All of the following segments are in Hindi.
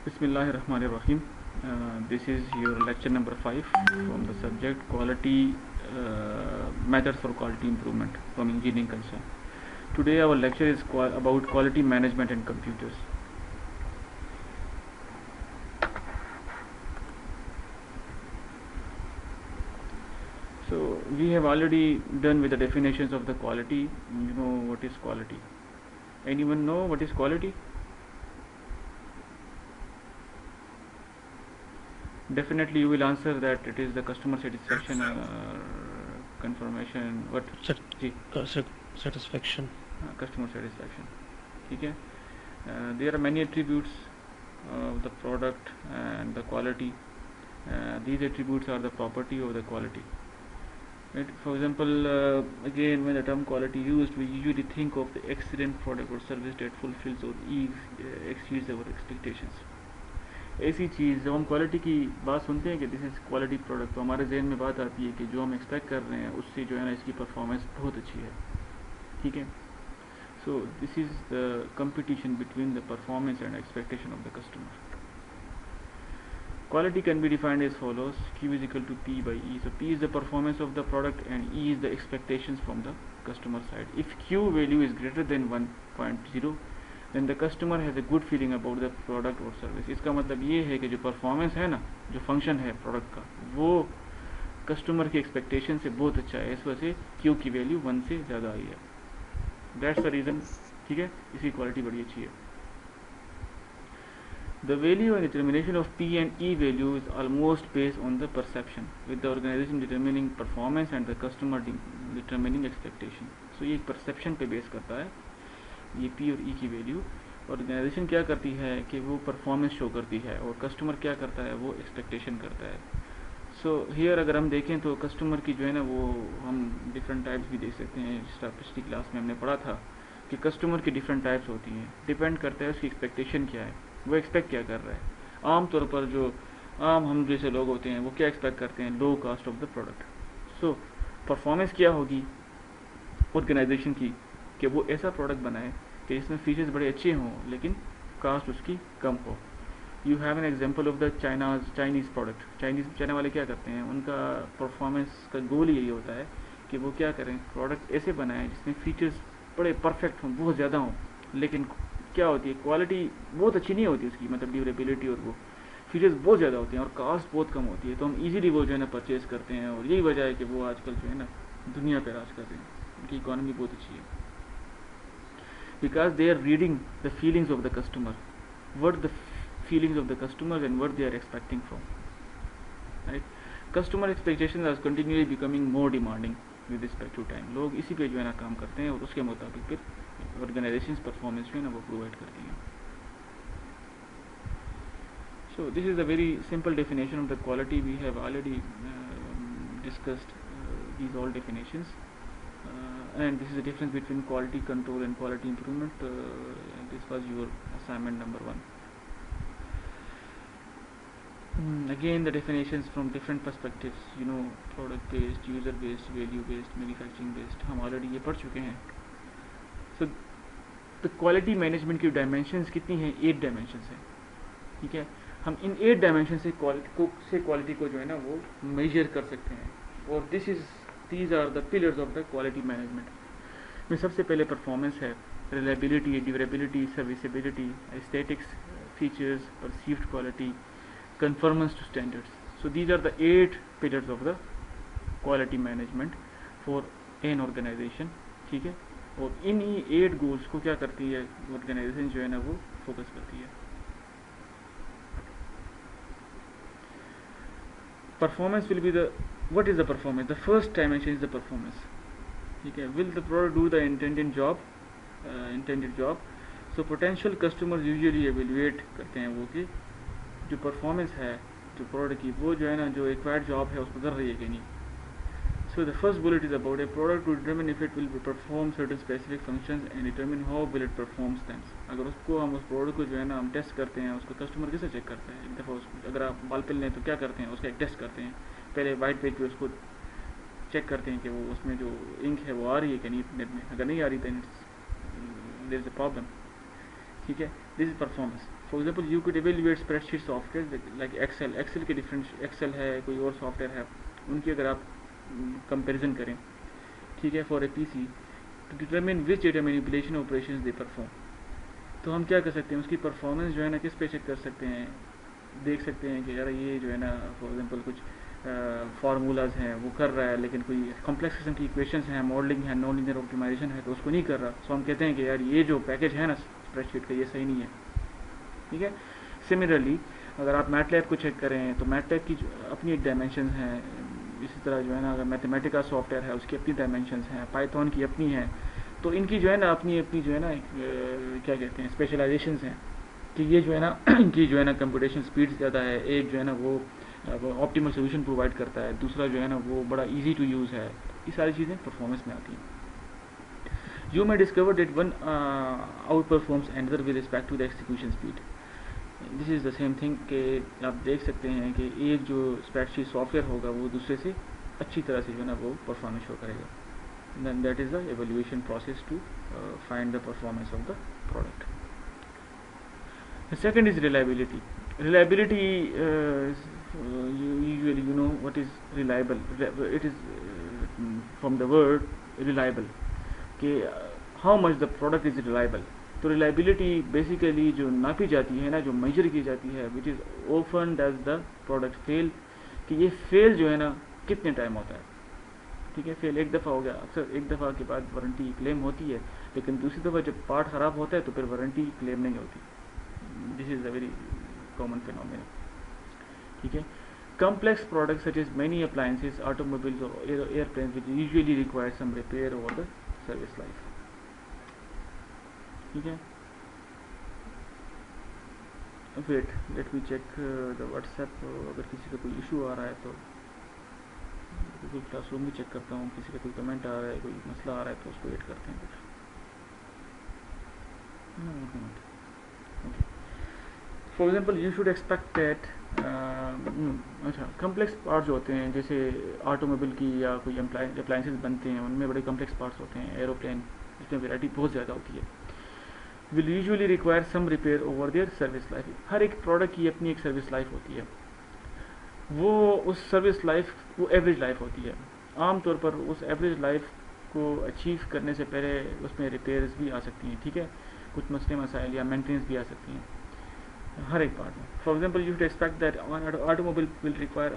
Bismillahirrahmanirrahim. This is your lecture number 5 from the subject quality methods for quality improvement from engineering concern. Today our lecture is about quality management and computers. So we have already done with the definitions of the quality. You know what is quality? Anyone know what is quality? Definitely you will answer that it is the customer satisfaction confirmation. What? Sat- ji Satisfaction. customer satisfaction. ठीक है. There are many attributes of the product and the quality. These attributes are the property of the quality. Right? For example, again, when the term quality used, we usually think of the excellent product or service that fulfills or exceeds our expectations. ऐसी चीज़ जब हम क्वालिटी की बात सुनते हैं कि दिस इज़ क्वालिटी प्रोडक्ट, तो हमारे जहन में बात आती है कि जो हम एक्सपेक्ट कर रहे हैं उससे जो है ना इसकी परफॉर्मेंस बहुत अच्छी है. ठीक है. So this is the competition between the performance and expectation of the customer. Quality can be defined as follows: Q is equal to P by E. So P is the performance of the product and E is the expectations from the customer side. If Q value is greater than 1.0, then the customer has a good feeling about the product or service. इसका मतलब ये है कि जो परफॉर्मेंस है ना, जो फंक्शन है प्रोडक्ट का, वो कस्टमर की एक्सपेक्टेशन से बहुत अच्छा है. इस वजह से Q की वैल्यू 1 से ज़्यादा आई है. That's the reason. ठीक है. इसकी क्वालिटी बड़ी अच्छी है. The value and determination of P and E value is almost based on the perception, with the organization determining performance and the customer determining expectation. So ये perception पे बेस करता है ये P और E की वैल्यू. ऑर्गेनाइजेशन क्या करती है कि वो परफॉर्मेंस शो करती है और कस्टमर क्या करता है वो एक्सपेक्टेशन करता है. सो हियर अगर हम देखें तो कस्टमर की जो है ना वो हम डिफरेंट टाइप्स भी देख सकते हैं. जिस पिछली क्लास में हमने पढ़ा था कि कस्टमर की डिफरेंट टाइप्स होती हैं. डिपेंड करता है उसकी एक्सपेक्टेशन क्या है, वो एक्सपेक्ट क्या कर रहा है. आम तौर पर जो आम हम जैसे लोग होते हैं वो क्या एक्सपेक्ट करते हैं, low cost of the product. So performance क्या होगी ऑर्गेनाइजेशन की कि वो ऐसा प्रोडक्ट बनाए कि जिसमें फीचर्स बड़े अच्छे हों लेकिन कास्ट उसकी कम हो. You have an example of the Chinese product. China वाले क्या करते हैं, उनका परफॉर्मेंस का गोल यही होता है कि वो क्या करें, प्रोडक्ट ऐसे बनाएं जिसमें फीचर्स बड़े परफेक्ट हों, बहुत ज़्यादा हों, लेकिन क्या होती है क्वालिटी बहुत अच्छी नहीं होती उसकी, मतलब ड्यूरेबिलिटी और वो फीचर्स बहुत ज़्यादा होते हैं और कास्ट बहुत कम होती है. तो हम इजीली वो जो है ना परचेज़ करते हैं और यही वजह है कि वो आजकल जो है ना दुनिया पर राज कर रहे हैं. उनकी इकॉनमी बहुत अच्छी है because they are reading the feelings of the customer, what the feelings of the customers and what they are expecting from, right? Customer expectations are continually becoming more demanding with respect to time. लोग इसी पे जो है ना काम करते हैं और उसके मुताबिक फिर ऑर्गेनाइजेशंस परफॉर्मेंस जो है ना वो प्रोवाइड करती हैं. So this is a very simple definition of the quality. We have already discussed these all definitions, and this is the difference between quality control and quality improvement. This was your assignment number 1. Again the definitions from different perspectives, you know, product based, user based, value based, manufacturing based, हम ऑलरेडी ये पढ़ चुके हैं. So the quality management की dimensions कितनी हैं, 8 dimensions हैं. ठीक है. हम इन 8 dimensions से quality को जो है ना वो measure कर सकते हैं. और these are the pillars of the quality management. में सबसे पहले performance है, reliability, durability, serviceability, aesthetics, features, perceived quality, conformance to standards. So these are the 8 pillars of the quality management for an organization. ठीक है. और इन 8 गोल्स को क्या करती है ऑर्गेनाइजेशन जो है ना वो फोकस करती है. Performance will be the what is the performance. The first dimension is the performance. ठीक है. Will the product do the intended job. So potential customers usually evaluate करते हैं वो कि जो परफॉर्मेंस है जो प्रोडक्ट की वो जो है ना जो रिक्वायर्ड जॉब है उसको कर रही है कि नहीं. So the first bullet is about a product to determine if it will perform certain specific functions and determine how will it performs them. अगर उसको हम उस प्रोडक्ट को जो है ना हम टेस्ट करते हैं, उसको कस्टमर कैसे चेक करता है. एक दफ़ा अगर आप बाल पिल लें तो क्या करते हैं, उसका एक टेस्ट करते हैं. पहले वाइट पेज पे उसको चेक करते हैं कि वो उसमें जो इंक है वो आ रही है कि नहीं नेट में. अगर नहीं आ रही तो देयर इज अ प्रॉब्लम. ठीक है. This is performance. For example you could evaluate spreadsheet software like Excel के डिफरेंट एक्सेल है, कोई और सॉफ्टवेयर है, उनकी अगर आप कंपैरिजन करें, ठीक है, for a PC to determine which data manipulation operations they perform, तो हम क्या कर सकते हैं, उसकी परफॉर्मेंस जो है ना किस पे चेक कर सकते हैं, देख सकते हैं कि यार ये जो है ना फॉर एग्जांपल कुछ फार्मूलाज हैं वो कर रहा है, लेकिन कोई कॉम्प्लेक्स किस्म की इक्वेशंस हैं, मॉडलिंग है, नॉन लीनियर ऑप्टिमाइजेशन है, तो उसको नहीं कर रहा, सो हम कहते हैं कि यार ये जो पैकेज है ना स्प्रेडशीट का ये सही नहीं है, ठीक है। सिमिलरली अगर आप मैटलैब को चेक करें तो मैटलैब की अपनी एक डायमेंशन है, इसी तरह जो है ना अगर मैथमेटिका सॉफ्टवेयर है उसकी अपनी डायमेंशंस हैं, पाइथन की अपनी है, तो इनकी जो है ना अपनी अपनी जो है ना क्या कहते हैं स्पेशलाइजेशंस हैं, कि ये जो है ना इनकी जो है ना कंप्यूटेशन स्पीड ज़्यादा है, एक जो है ना वो ऑप्टिमल सोल्यूशन प्रोवाइड करता है, दूसरा जो है ना वो बड़ा इजी टू यूज़ है, ये सारी चीज़ें परफॉर्मेंस में आती हैं। You may discover that one outperforms another with respect to the execution speed, this is the same thing कि आप देख सकते हैं कि एक जो स्प्रेडशीट सॉफ्टवेयर होगा वो दूसरे से अच्छी तरह से जो है ना वो परफॉर्मेंस शो करेगा, then that is the evaluation process to find the performance of the product. The second is reliability. Reliability usually you know what is reliable. It is from the word reliable. कि how much the product is reliable. तो reliability basically जो नापी जाती है ना, जो measure की जाती है, which is often does the product fail, कि ये fail जो है ना कितने टाइम होता है, ठीक है। फेल एक दफ़ा हो गया, अक्सर एक दफ़ा के बाद वारंटी क्लेम होती है, लेकिन दूसरी दफ़ा जब पार्ट ख़राब होता है तो फिर वारंटी क्लेम नहीं होती, this is a very common phenomena, ठीक है। Complex products such as many appliances, automobiles और airplanes which usually require some repair over the service life, ठीक है। Wait let me check the WhatsApp, अगर किसी का कोई इशू आ रहा है तो कोई क्लासरूम भी चेक करता हूँ, किसी का कोई कमेंट आ रहा है, कोई मसला आ रहा है तो उसको ऐड करते हैं कुछ। For example you should expect that, अच्छा कम्प्लेक्स पार्ट्स जो होते हैं जैसे ऑटोमोबाइल की या कोई अप्लायंसेस बनते हैं उनमें बड़े कम्प्लेक्स पार्ट्स होते हैं, एरोप्लेन इसमें वैरायटी बहुत ज़्यादा होती है, will usually require some repair over their service life. हर एक प्रोडक्ट की अपनी एक सर्विस लाइफ होती है, वो उस सर्विस लाइफ वो एवरेज लाइफ होती है, आम तौर पर उस एवरेज लाइफ को अचीव करने से पहले उसमें रिपेयर्स भी आ सकती हैं, ठीक है, कुछ मसले मसाइल या मेंटेनेंस भी आ सकती हैं हर एक पार्ट में। For example you should expect that automobile will require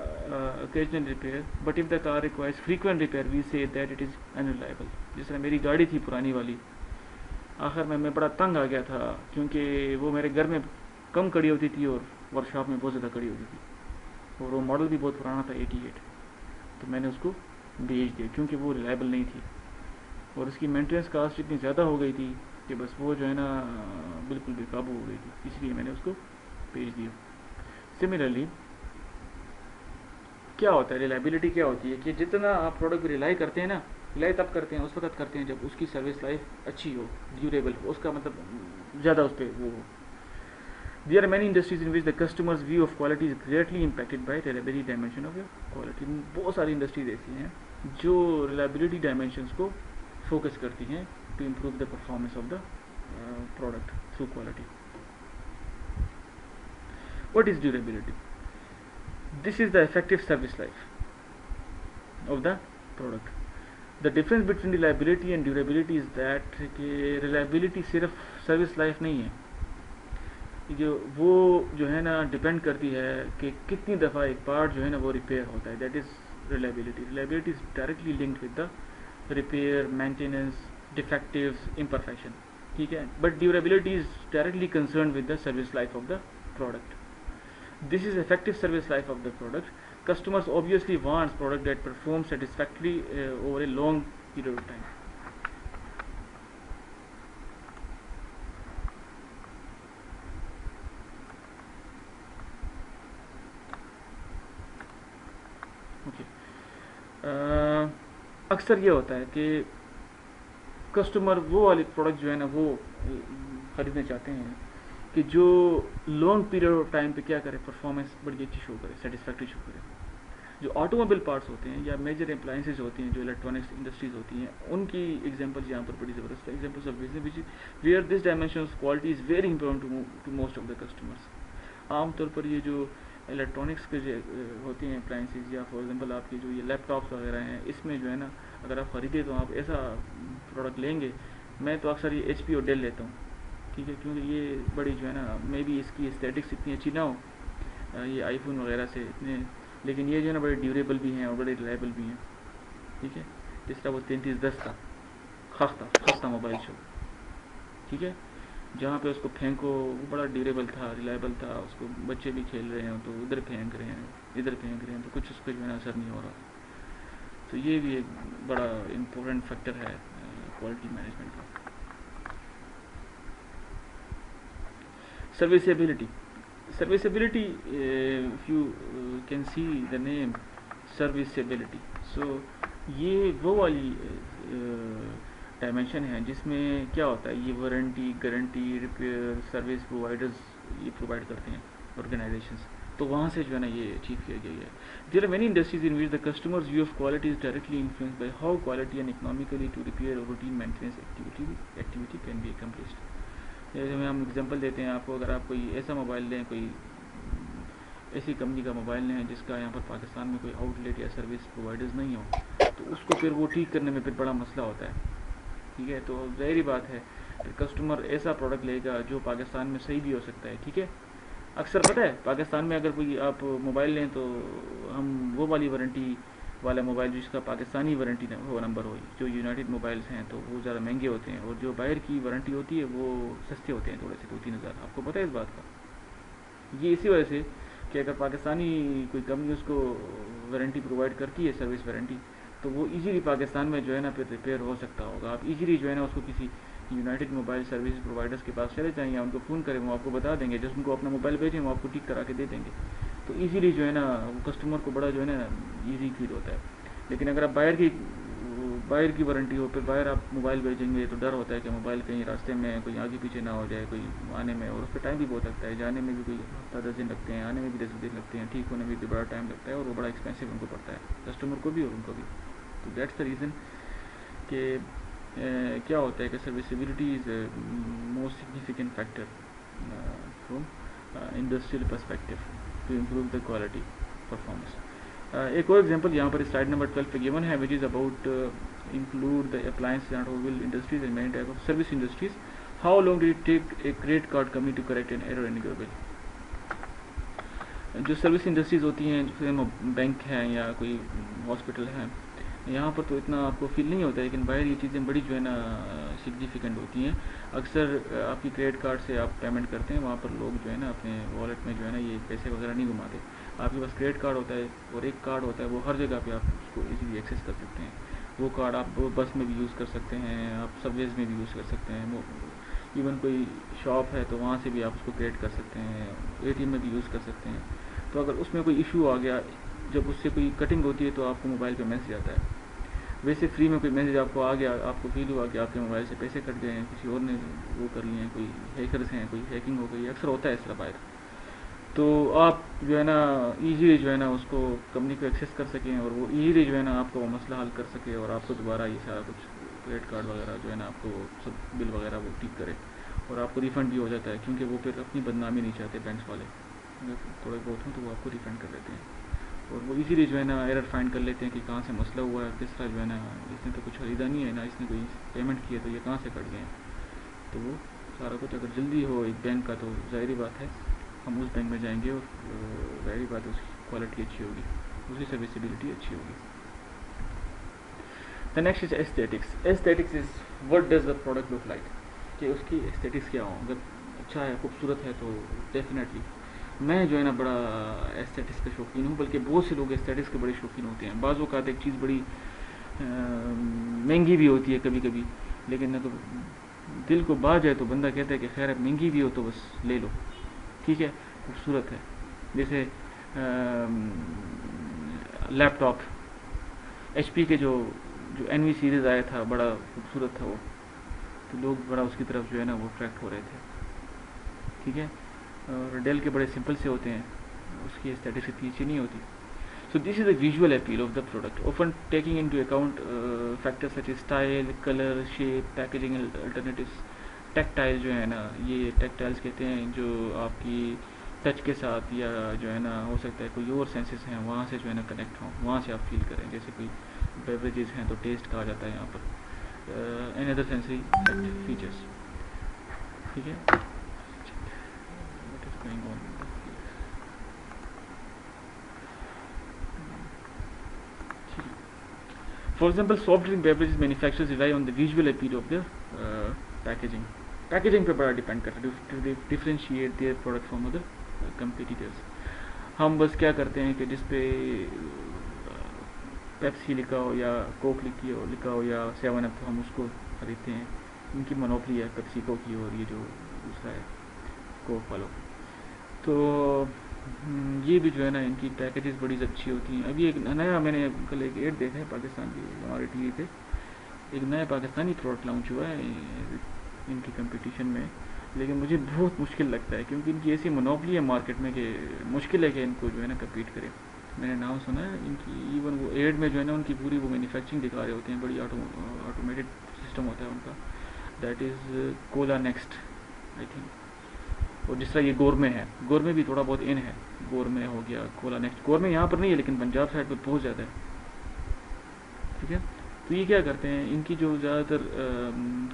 occasional repair, but if the car requires frequent repair we say that it is unreliable. जिस तरह मेरी गाड़ी थी पुरानी वाली, आखिर में मैं बड़ा तंग आ गया था क्योंकि वो मेरे घर में कम कड़ी होती थी और वर्कशॉप में बहुत ज़्यादा कड़ी होती थी, और वो मॉडल भी बहुत पुराना था 88, तो मैंने उसको बेच दिया क्योंकि वो रिलायबल नहीं थी और उसकी मेंटेनेंस कास्ट इतनी ज़्यादा हो गई थी कि बस वो जो है ना बिल्कुल बेकाबू हो गई थी, इसलिए मैंने उसको बेच दिया। सिमिलरली क्या होता है, रिलायबिलिटी क्या होती है कि जितना आप प्रोडक्ट रिलाई करते हैं ना, रिलाई तब करते हैं उस वक्त करते हैं जब उसकी सर्विस लाइफ अच्छी हो, ड्यूरेबल हो, उसका मतलब ज़्यादा उस पर वो हो। There are many industries in which the customer's view of quality is greatly impacted by reliability dimension of your quality. बहुत सारी इंडस्ट्रीज ऐसी हैं जो reliability dimensions को फोकस करती हैं to improve the performance of the product through quality. What is durability? This is the effective service life of the product. The difference between reliability and durability is that कि reliability सिर्फ service life नहीं है, जो है ना डिपेंड करती है कि कितनी दफ़ा एक पार्ट जो है ना वो रिपेयर होता है, that is reliability. Reliability is directly linked with the repair, maintenance, डिफेक्टिव्स, imperfection, ठीक है, but durability is directly concern with the service life of the product. This is effective service life of the product. Customers obviously wants product that perform satisfactory over a long period of time. अक्सर ये होता है कि कस्टमर वो वाली प्रोडक्ट जो है ना वो ख़रीदना चाहते हैं कि जो लॉन्ग पीरियड ऑफ टाइम पे क्या करे, परफॉर्मेंस बड़ी अच्छी शो करे, सेटिस्फैक्टरी शो करे। जो ऑटोमोबाइल पार्ट्स होते हैं या मेजर अप्लायंसेज होती हैं, जो इलेक्ट्रॉनिक्स इंडस्ट्रीज होती हैं, उनकी एग्जांपल्स यहाँ पर बड़ी ज़बरदस्त है। Examples of business which where this dimension of quality is very important to most of the customers. आमतौर पर ये जो इलेक्ट्रॉनिक्स के जो होती हैं अप्लायंसेज, या फॉर एग्जांपल आपकी जो ये लैपटॉप्स वगैरह हैं, इसमें जो है ना अगर आप ख़रीदे तो आप ऐसा प्रोडक्ट लेंगे। मैं तो अक्सर ये HP और डेल लेता हूँ, ठीक है, क्योंकि ये बड़ी जो है ना, मे बी इसकी एस्थेटिक्स इतनी अच्छी ना हो ये आईफोन वगैरह से इतने, लेकिन ये जो है ना बड़े ड्यूरेबल भी हैं और बड़े रिलायबल भी हैं, ठीक है। जिस तरह वो 3310 था, खस्ता मोबाइल शो, ठीक है, जहाँ पे उसको फेंको वो बड़ा ड्यूरेबल था, रिलायबल था, उसको बच्चे भी खेल रहे हैं तो उधर फेंक रहे हैं, इधर फेंक रहे हैं, तो कुछ उस पर जो है ना असर नहीं हो रहा। तो ये भी एक बड़ा इम्पोर्टेंट फैक्टर है क्वालिटी मैनेजमेंट का। Serviceability, if you can see the name serviceability, so ये वो वाली डायमेंशन है जिसमें क्या होता है, ये warranty, guarantee, repair, service providers ये प्रोवाइड करते हैं ऑर्गेनाइजेशंस, तो वहाँ से जो है ना ये अचीव किया गया है। There are many industries in which the customers view of quality is directly influenced by how quality and economically to repair और routine maintenance activity can be accomplished. जैसे में हम एग्जांपल देते हैं आपको, अगर आप कोई ऐसा मोबाइल लें, कोई ऐसी कंपनी का मोबाइल लें जिसका यहाँ पर पाकिस्तान में कोई आउटलेट या सर्विस प्रोवाइडर्स नहीं हो, तो उसको फिर वो ठीक करने में फिर बड़ा मसला होता है, ठीक है। तो ज़ाहिर बात है फिर कस्टमर ऐसा प्रोडक्ट लेगा जो पाकिस्तान में सही भी हो सकता है, ठीक है। अक्सर पता है पाकिस्तान में अगर कोई आप मोबाइल लें तो हम वो वाली वारंटी वाला मोबाइल जिसका पाकिस्तानी वारंटी वो नंबर हो, जो यूनाइटेड मोबाइल्स हैं तो वो ज़्यादा महंगे होते हैं, और जो बाहर की वारंटी होती है वो सस्ते होते हैं थोड़े से, 2-3 हज़ार। आपको पता है इस बात का? ये इसी वजह से कि अगर पाकिस्तानी कोई कंपनी उसको वारंटी प्रोवाइड करती है, सर्विस वारंटी, तो वो इजीली पाकिस्तान में जो है ना फिर रिपेयर हो सकता होगा। आप इजीली जो है ना उसको किसी यूनाइटेड मोबाइल सर्विस प्रोवाइडर्स के पास चले जाएँ या उनको फ़ोन करें, वो आपको बता देंगे, जब उनको अपना मोबाइल भेजें वो आपको ठीक करा के दे देंगे। तो इजीली जो है ना कस्टमर को बड़ा जो है ना ईजी फील होता है। लेकिन अगर आप बाहर की वारंटी हो, फिर बाहर आप मोबाइल भेजेंगे तो डर होता है कि मोबाइल कहीं रास्ते में कोई आगे पीछे ना हो जाए, कोई आने में, और उस पर टाइम भी बहुत लगता है, जाने में भी कोई हफ्ता 10 दिन लगते हैं, आने में भी 10 दिन लगते हैं, ठीक होने में भी बड़ा टाइम लगता है, और वो बड़ा एक्सपेंसिव उनको पड़ता है, कस्टमर को भी और उनको भी। तो दैट्स द रीज़न कि क्या होता है कि serviceability is most significant factor from industrial perspective to improve the quality performance. एक और एग्जांपल यहाँ पर स्लाइड नंबर 12 पे गिवन है, which is about include the appliance and automobile industries and many type of service industries. How long did it take a credit card company to correct an error in your bill. जो सर्विस इंडस्ट्रीज होती हैं, जैसे बैंक है या कोई हॉस्पिटल है, यहाँ पर तो इतना आपको फील नहीं होता है, लेकिन बाहर ये चीज़ें बड़ी जो है ना सिग्निफिकेंट होती हैं। अक्सर आपकी क्रेडिट कार्ड से आप पेमेंट करते हैं, वहाँ पर लोग जो है ना अपने वॉलेट में जो है ना ये पैसे वगैरह नहीं घुमाते। आपके पास क्रेडिट कार्ड होता है और एक कार्ड होता है, वो हर जगह पे आप उसको इजीली एक्सेस कर सकते हैं। वो कार्ड आप बस में भी यूज़ कर सकते हैं, आप सबवेज में भी यूज़ कर सकते हैं, वो इवन कोई शॉप है तो वहाँ से भी आप उसको क्रेडिट कर सकते हैं, ATM में भी यूज़ कर सकते हैं। तो अगर उसमें कोई इशू आ गया, जब उससे कोई कटिंग होती है तो आपको मोबाइल पे मैसेज आता है। वैसे फ्री में कोई मैसेज आपको आ गया, आपको फील हुआ कि आपके मोबाइल से पैसे कट गए हैं, किसी और ने वो कर लिए हैं, कोई हैकर्स हैं, कोई हैकिंग हो गई, अक्सर होता है इस तरह बाहर, तो आप जो है ना ईजीली जो है ना उसको कंपनी को एक्सेस कर सकें और वो ईजीली जो है ना आपको वो मसला हल कर सके और आपको दोबारा ये सारा कुछ क्रेडिट कार्ड वगैरह जो है ना आपको सब बिल वगैरह वो ठीक करे और आपको रिफ़ंड भी हो जाता है, क्योंकि वो फिर अपनी बदनामी नहीं चाहते बैंक वाले, अगर थोड़े बहुत हों तो वो आपको रिफ़ंड कर देते हैं और वो इजीली जो है ना एरर फाइंड कर लेते हैं कि कहाँ से मसला हुआ है, किस तरह जो है ना इसने तो कुछ खरीदा नहीं है ना, इसने कोई पेमेंट की है तो ये कहाँ से कट गए हैं। तो वो सारा कुछ अगर जल्दी हो एक बैंक का तो ज़ाहिर बात है हम उस बैंक में जाएंगे और ज़ाहिर बात है उसकी क्वालिटी अच्छी होगी, उसकी सर्विसेबिलिटी अच्छी होगी। The next is aesthetics. Aesthetics is what does the product look like, कि उसकी एस्थेटिक्स क्या हो। अगर अच्छा है, खूबसूरत है तो डेफिनेटली मैं जो है ना बड़ा एस्थेटिक्स का शौकीन हूँ, बल्कि बहुत से लोग एस्थेटिक्स के बड़े शौकीन होते हैं। बाज़ औक़ात एक चीज़ बड़ी महंगी भी होती है कभी कभी, लेकिन तो दिल को भा जाए तो बंदा कहता है कि खैर महंगी भी हो तो बस ले लो, ठीक है, खूबसूरत है। जैसे लैपटॉप HP के जो NV सीरीज़ आया था बड़ा खूबसूरत था वो, तो लोग बड़ा उसकी तरफ जो है ना वो अट्रैक्ट हो रहे थे, ठीक है। और डेल के बड़े सिंपल से होते हैं, उसकी एस्थेटिक्स इतनी अच्छी नहीं होती। So this is the visual appeal of the product, often taking into account factors such as style, color, shape, packaging alternatives. Tactile जो है ना, ये tactiles कहते हैं जो आपकी टच के साथ या जो है ना हो सकता है कोई और सेंसेस हैं वहाँ से जो है ना कनेक्ट हों, वहाँ से आप फील करें. जैसे कोई बेवरेजेस हैं तो टेस्ट कहा जाता है यहाँ पर. Any other sensory features. ठीक है. What is going on? For example, soft drink beverages manufacturers rely on the visual appeal of their packaging. Packaging पे बड़ा डिपेंड करता है to differentiate their product from other competitors. हम बस क्या करते हैं कि जिस पे पेप्सी लिखा हो या कोक लिखा हो या 7 अप, तो हम उसको खरीदते हैं. इनकी मोनोपोली है पेप्सी को की और ये जो दूसरा है कोक वालों. तो ये भी जो है ना इनकी पैकेजेस बड़ी अच्छी होती हैं. अभी एक नया मैंने कल एक एड देखा है पाकिस्तान की हमारे टीवी पे. एक नया पाकिस्तानी प्रोडक्ट लॉन्च हुआ है इनकी कंपटीशन में, लेकिन मुझे बहुत मुश्किल लगता है क्योंकि इनकी ऐसी मोनोपोली है मार्केट में कि मुश्किल है कि इनको जो है ना कम्पीट करे. मैंने नाम सुना है इनकी. इवन वो एड में जो है ना उनकी पूरी वो मैन्युफैक्चरिंग दिखा रहे होते हैं. बड़ी ऑटोमेटेड सिस्टम होता है उनका. That is Cola next I think. और जिस तरह ये गोरमे है, गोरमे भी थोड़ा बहुत इन है. गोरमे हो गया, कोला नेक्स्ट. गोरमे यहाँ पर नहीं है लेकिन पंजाब साइड पर पहुँच जाता है. ठीक है. तो ये क्या करते हैं, इनकी जो ज़्यादातर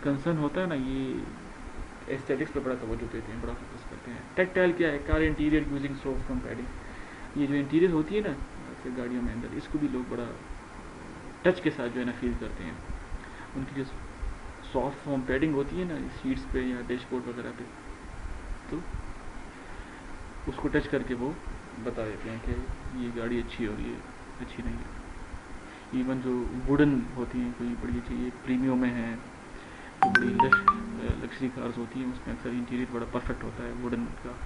कंसर्न होता है ना, ये एस्थेटिक्स पर बड़ा तवज्जो देते हैं, बड़ा फोकस करते हैं. टेक्टाइल क्या है, car interior using soft from padding. ये जो इंटीरियर होती है ना फिर गाड़ियों में अंदर, इसको भी लोग बड़ा टच के साथ जो है ना फील करते हैं. उनकी जो सॉफ्ट फॉर्म पैडिंग होती है ना सीट्स पे या डैशबोर्ड वगैरह पे, तो उसको टच करके वो बता देते हैं कि ये गाड़ी अच्छी है और ये अच्छी नहीं है. इवन जो वुडन होती हैं कोई बड़ी अच्छी, ये प्रीमियम में है, जो बड़ी लग्जरी कार्स होती हैं उसमें अक्सर इंटीरियर बड़ा परफेक्ट होता है वुडन का.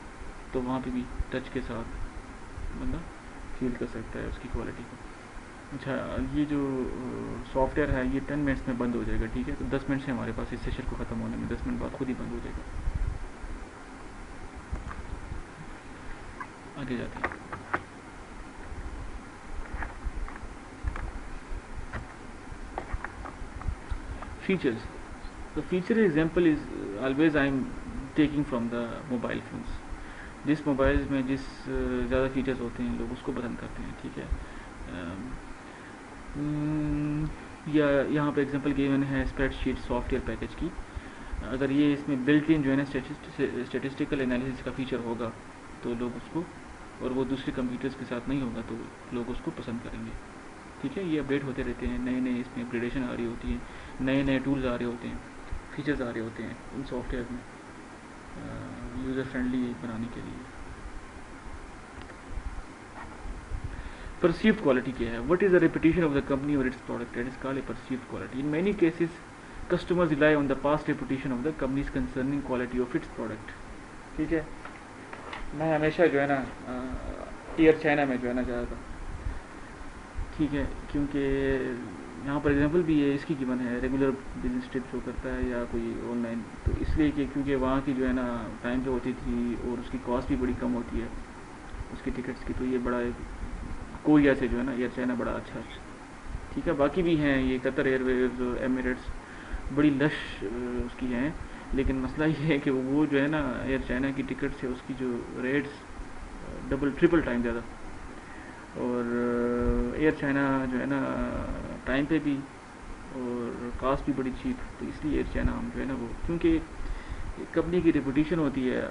तो वहाँ पे भी टच के साथ बंदा फील कर सकता है उसकी क्वालिटी को. अच्छा, ये जो सॉफ्टवेयर है ये 10 मिनट्स में बंद हो जाएगा. ठीक है. तो 10 मिनट से हमारे पास इस सेशन को ख़त्म होने में 10 मिनट बाद खुद ही बंद हो जाएगा. आगे जाते हैं. Features. The feature example is always I am taking from the mobile phones. जिस मोबाइल्स में जिस ज़्यादा फीचर्स होते हैं लोग उसको पसंद करते हैं. ठीक है. या यहाँ पे एग्जांपल गिवन है स्प्रेडशीट सॉफ्टवेयर पैकेज की. अगर ये इसमें बिल्ट इन जो है ना स्टेटिस्टिकल एनालिसिस का फीचर होगा तो लोग उसको, और वो दूसरे कंप्यूटर्स के साथ नहीं होगा तो लोग उसको पसंद करेंगे. ठीक है. ये अपडेट होते रहते हैं, नए नए इसमें अपग्रेडेशन आ रही होती है, नए नए टूल्स आ रहे होते हैं, फीचर्स आ रहे होते हैं इन सॉफ्टवेयर में यूज़र फ्रेंडली बनाने के लिए. परसीव्ड क्वालिटी क्या है? What is the reputation of the company और its product? It is called a perceived quality. In many cases customers rely on the past reputation of the companies concerning quality of its product. ठीक है. मैं हमेशा जो है ना एयर चाइना में जो है ना ज़्यादा था. ठीक है. क्योंकि यहाँ पर एग्जांपल भी है इसकी गिवन है, रेगुलर बिजनेस ट्रिप शो करता है या कोई ऑनलाइन. तो इसलिए कि क्योंकि वहाँ की जो है ना टाइम पे होती थी और उसकी कॉस्ट भी बड़ी कम होती है उसकी टिकट्स की. तो ये बड़ा कोरिया से जो है ना एयर चाइना बड़ा अच्छा है. ठीक है. बाकी भी हैं ये कतर एयरवेज, एमिरेट्स, बड़ी लश उसकी हैं. लेकिन मसला ये है कि वो जो है ना एयर चाइना की टिकट से उसकी जो रेट्स डबल ट्रिपल टाइम ज़्यादा, और एयर चाइना जो है ना टाइम पे भी और कास्ट भी बड़ी चीप. तो इसलिए एयर चाइना हम जो है ना वो, क्योंकि कंपनी की रेपुटेशन होती है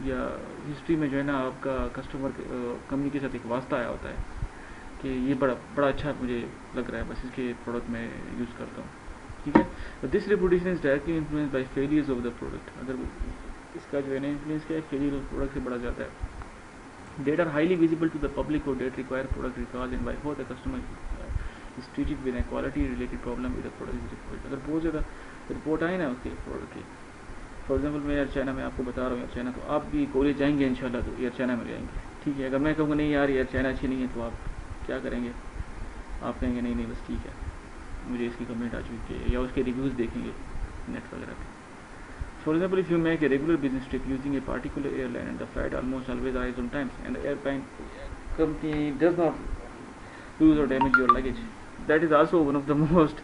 या हिस्ट्री में जो है ना आपका कस्टमर कंपनी के साथ एक वास्ता आया होता है कि ये बड़ा अच्छा मुझे लग रहा है, बस इसके प्रोडक्ट में यूज़ करता हूँ. ठीक है. तो this reputation is directly influence by failures of the product. अगर इसका जो है ना इन्फ्लुएंस क्या है, फेलियर ऑफ प्रोडक्ट से बड़ा जाता है. Data are highly visible to the public or that require product recall and by how the customer is treated when a quality related problem with the product is reported. अगर बहुत ज़्यादा रिपोर्ट आए ना उसके प्रोडक्ट की, फॉर एग्जांपल मैं एयर चाइना में आपको बता रहा हूँ एयर चाइना, तो आप भी कोरिया जाएंगे इंशाल्लाह तो एयर चाइना में जाएंगे. ठीक है. अगर मैं कहूँगा नहीं यार एयर चाइना अच्छी नहीं है तो आप क्या करेंगे? आप कहेंगे नहीं बस ठीक है मुझे इसकी कमेंट आ चुकी है, या उसके रिव्यूज़ देखेंगे नेट वगैरह पे. For example, if you make a regular business trip using a particular airline and the flight almost always arrives on time and the airline company does not lose or damage your luggage. That is also one of the most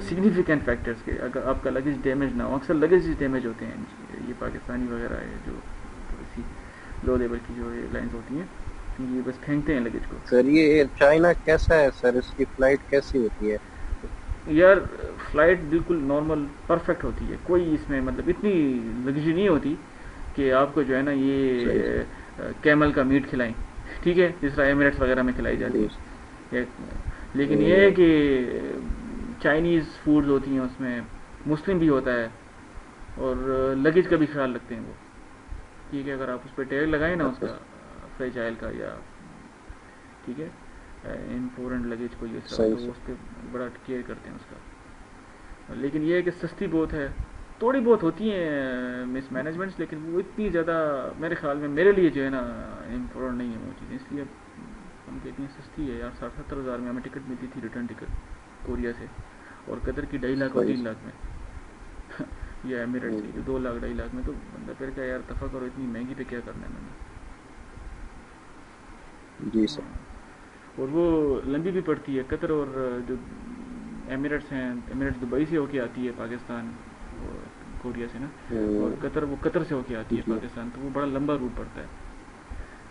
significant factors के अगर आपका लगेज डैमेज ना हो, अक्सर लगेज डैमेज होते हैं ये पाकिस्तानी वगैरह है जो थोड़ी सी लो लेवल की जो एयरलाइंस होती हैं, ये बस फेंकते हैं लगेज को। सर ये चाइना कैसा है सर, इसकी फ्लाइट कैसी होती है? यार फ्लाइट बिल्कुल नॉर्मल परफेक्ट होती है, कोई इसमें मतलब इतनी लग्जरी नहीं होती कि आपको जो है ना ये कैमल का मीट खिलाएं, ठीक है, जिस तरह एमिरेट्स वगैरह में खिलाई जाती है। लेकिन ये है कि चाइनीज़ फूड्स होती हैं उसमें, मुस्लिम भी होता है, और लगेज का भी ख्याल रखते हैं वो, ठीक है। अगर आप उस पर टैग लगाएं ना उसका फ्रेजाइल का या ठीक है इम्पोर्टेंट लगेज को ये सब, तो उस पर बड़ा केयर करते हैं उसका। लेकिन ये है कि सस्ती बहुत है, थोड़ी बहुत होती हैं मिसमैनेजमेंट्स, लेकिन वो इतनी ज़्यादा मेरे ख्याल में मेरे लिए जो है ना इम्पोर्टेंट नहीं है वो चीज़, इसलिए हम कहते हैं सस्ती है यार। 60-70 हज़ार में हमें टिकट मिलती थी रिटर्न टिकट कोरिया से, और कतर की 2.5 लाख और 3 लाख में या एमिरेट्स की 2 लाख 2.5 लाख में, तो बंदा फिर क्या यार दफ़ा करो, इतनी महंगी पे क्या करना है मैंने। जी सर। और वो लंबी भी पड़ती है कतर, और जो एमिरेट्स हैं, एमिरेट्स दुबई से होके आती है पाकिस्तान और कोरिया से ना, और कतर वो कतर से होके आती है पाकिस्तान, तो वो बड़ा लंबा रूट पड़ता है,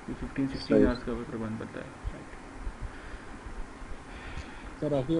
15-16 आवर्स का प्रबंध बनता है। सर अभी